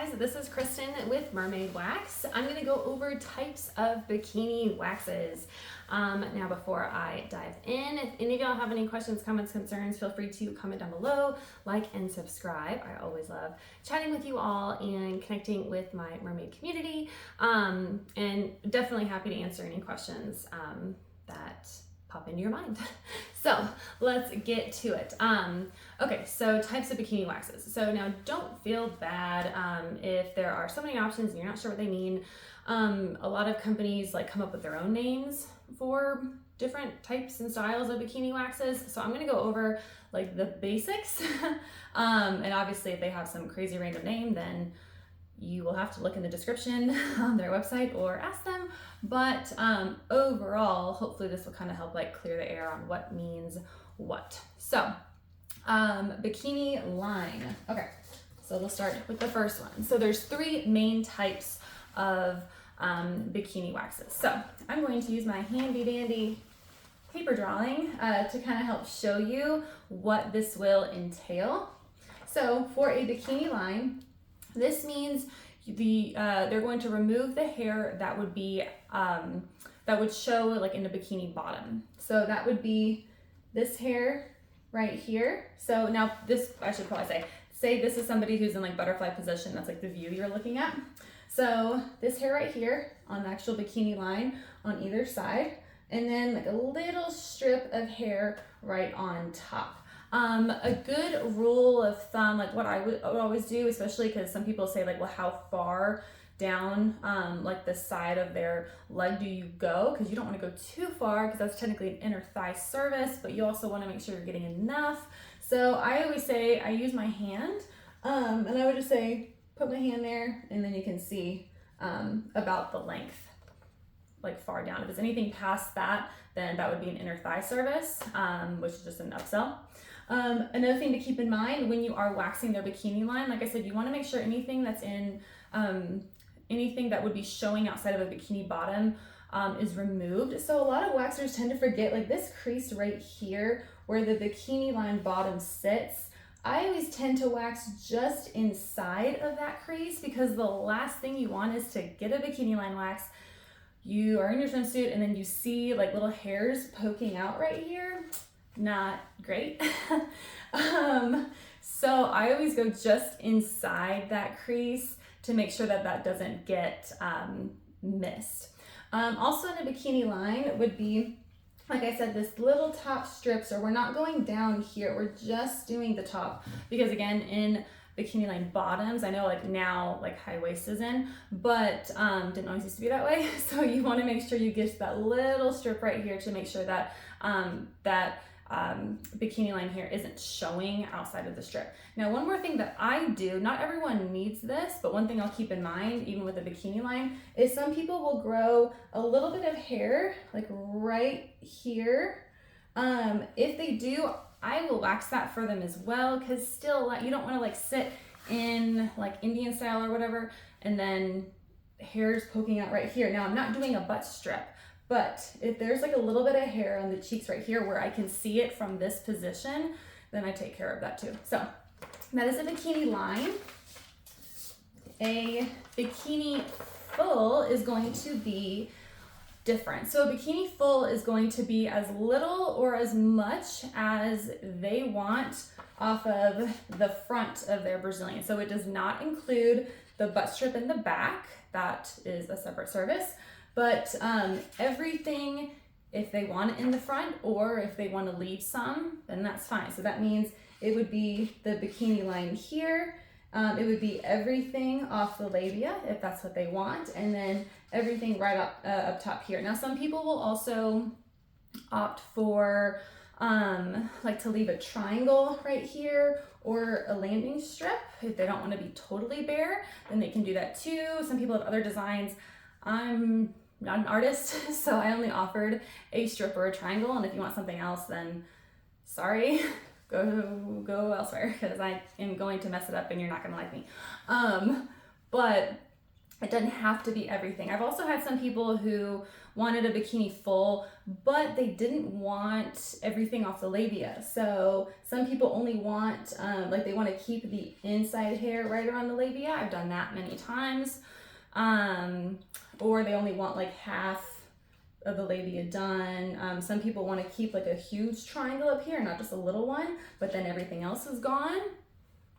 guys, this is Kristen with Mermaid Wax. I'm going to go over types of bikini waxes. Now before I dive in, if any of y'all have any questions, comments, concerns, feel free to comment down below, like and subscribe. I always love chatting with you all and connecting with my mermaid community, and definitely happy to answer any questions that pop into your mind. So let's get to it. Okay, so types of bikini waxes. So now don't feel bad if there are so many options and you're not sure what they mean. A lot of companies like come up with their own names for different types and styles of bikini waxes. So I'm gonna go over like the basics. And obviously if they have some crazy random name, then you will have to look in the description on their website or ask them. But overall, hopefully this will kind of help like clear the air on what means what. So Bikini Line. Okay, so we'll start with the first one. So there's three main types of bikini waxes. So I'm going to use my handy dandy paper drawing to kind of help show you what this will entail. So for a bikini line, this means they're going to remove the hair that would be that would show like in the bikini bottom. So that would be this hair right here. So now this, I should probably say this is somebody who's in like butterfly position. That's like the view you're looking at. So this hair right here on the actual bikini line on either side, and then like a little strip of hair right on top. A good rule of thumb, like what I would always do, especially because some people say like, well, how far down like the side of their leg do you go? Because you don't want to go too far because that's technically an inner thigh service, but you also want to make sure you're getting enough. So I always say I use my hand, and I would just say put my hand there, and then you can see about the length, like far down. If it's anything past that, then that would be an inner thigh service, which is just an upsell. Another thing to keep in mind when you are waxing their bikini line, like I said, you want to make sure anything that's in anything that would be showing outside of a bikini bottom is removed. So a lot of waxers tend to forget like this crease right here where the bikini line bottom sits. I always tend to wax just inside of that crease because the last thing you want is to get a bikini line wax. You are in your swimsuit and then you see like little hairs poking out right here. Not great. So I always go just inside that crease to make sure that that doesn't get missed. Also in a bikini line would be, like I said, this little top strip. So we're not going down here, we're just doing the top, because again, in bikini line bottoms, I know like now like high waist is in, but didn't always used to be that way. So you want to make sure you get that little strip right here to make sure that bikini line hair isn't showing outside of the strip. Now, one more thing that I do, not everyone needs this, but one thing I'll keep in mind, even with a bikini line, is some people will grow a little bit of hair like right here. If they do, I will wax that for them as well, because still you don't want to like sit in like Indian style or whatever and then hair's poking out right here. Now I'm not doing a butt strip, but if there's like a little bit of hair on the cheeks right here where I can see it from this position, then I take care of that too. So that is a bikini line. A bikini full is going to be different. So a bikini full is going to be as little or as much as they want off of the front of their Brazilian. So it does not include the butt strip in the back. That is a separate service. But everything, if they want it in the front or if they want to leave some, then that's fine. So that means it would be the bikini line here. It would be everything off the labia if that's what they want, and then everything right up top here. Now some people will also opt for like to leave a triangle right here or a landing strip. If they don't want to be totally bare, then they can do that too. Some people have other designs. I'm not an artist, so I only offered a strip or a triangle, and if you want something else, then sorry, go elsewhere, because I am going to mess it up and you're not gonna like me. But It doesn't have to be everything. I've also had some people who wanted a bikini full, but they didn't want everything off the labia. So some people only want, like they want to keep the inside hair right around the labia. I've done that many times. Or they only want like half of the labia done. Some people want to keep like a huge triangle up here, not just a little one, but then everything else is gone.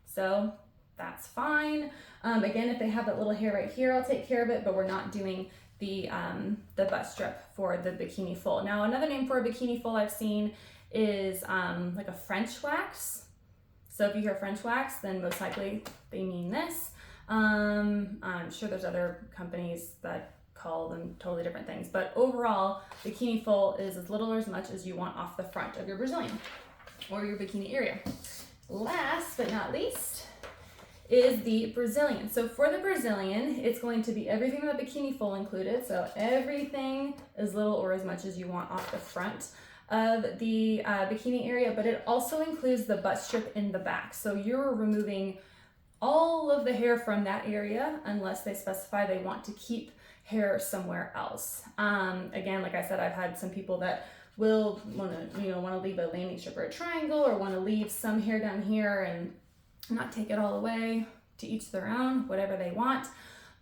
So that's fine. Again, if they have that little hair right here, I'll take care of it, but we're not doing the butt strip for the bikini full. Now, another name for a bikini full I've seen is like a French wax. So if you hear French wax, then most likely they mean this. I'm sure there's other companies that call them totally different things, but overall, bikini full is as little or as much as you want off the front of your Brazilian or your bikini area. Last but not least is the Brazilian. So for the Brazilian, it's going to be everything in the bikini full included. So everything as little or as much as you want off the front of the bikini area, but it also includes the butt strip in the back. So you're removing all of the hair from that area unless they specify they want to keep hair somewhere else. Again, like I said, I've had some people that will want to leave a landing strip or a triangle, or want to leave some hair down here and not take it all away. To each their own, whatever they want.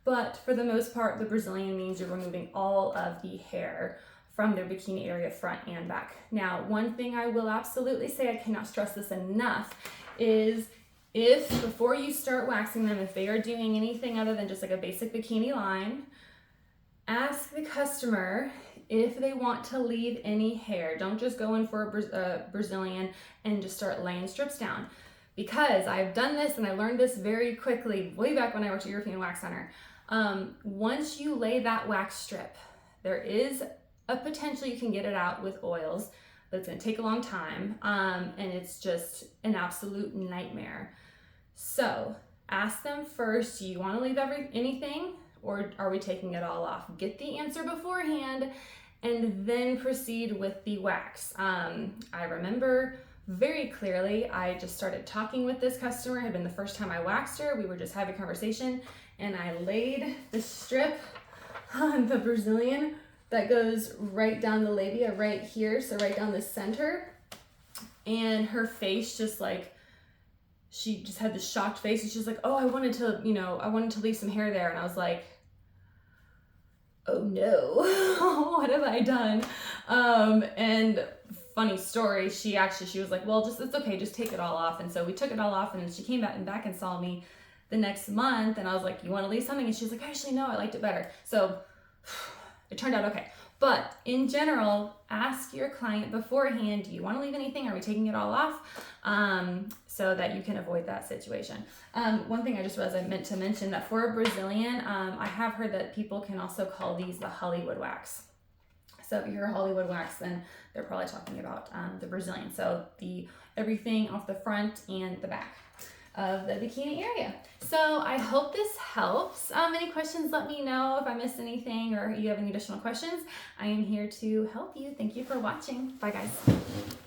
But for the most part, the Brazilian means you're removing all of the hair from their bikini area, front and back. Now, one thing I will absolutely say, I cannot stress this enough, is if before you start waxing them, if they are doing anything other than just like a basic bikini line, ask the customer if they want to leave any hair. Don't just go in for a Brazilian and just start laying strips down. Because I've done this and I learned this very quickly way back when I worked at European Wax Center. Once you lay that wax strip, there is a potential you can get it out with oils, but it's going to take a long time, and it's just an absolute nightmare. So ask them first, do you want to leave anything, or are we taking it all off? Get the answer beforehand and then proceed with the wax. I remember very clearly, I just started talking with this customer. It had been the first time I waxed her. We were just having a conversation, and I laid the strip on the Brazilian that goes right down the labia right here, so right down the center. And her face just like, she just had this shocked face, and she's like, oh, I wanted to leave some hair there. And I was like, oh no, what have I done? And funny story, she was like, well, it's okay, just take it all off. And so we took it all off, and then she came back and saw me the next month, and I was like, you want to leave something? And she's like, actually, no, I liked it better. So it turned out okay. But in general, ask your client beforehand, do you want to leave anything? Are we taking it all off? So that you can avoid that situation. One thing I just realized I meant to mention, that for a Brazilian, I have heard that people can also call these the Hollywood wax. So if you hear Hollywood wax, then they're probably talking about the Brazilian. So everything off the front and the back of the bikini area. So I hope this helps. Any questions, let me know. If I missed anything or you have any additional questions, I am here to help you. Thank you for watching. Bye guys.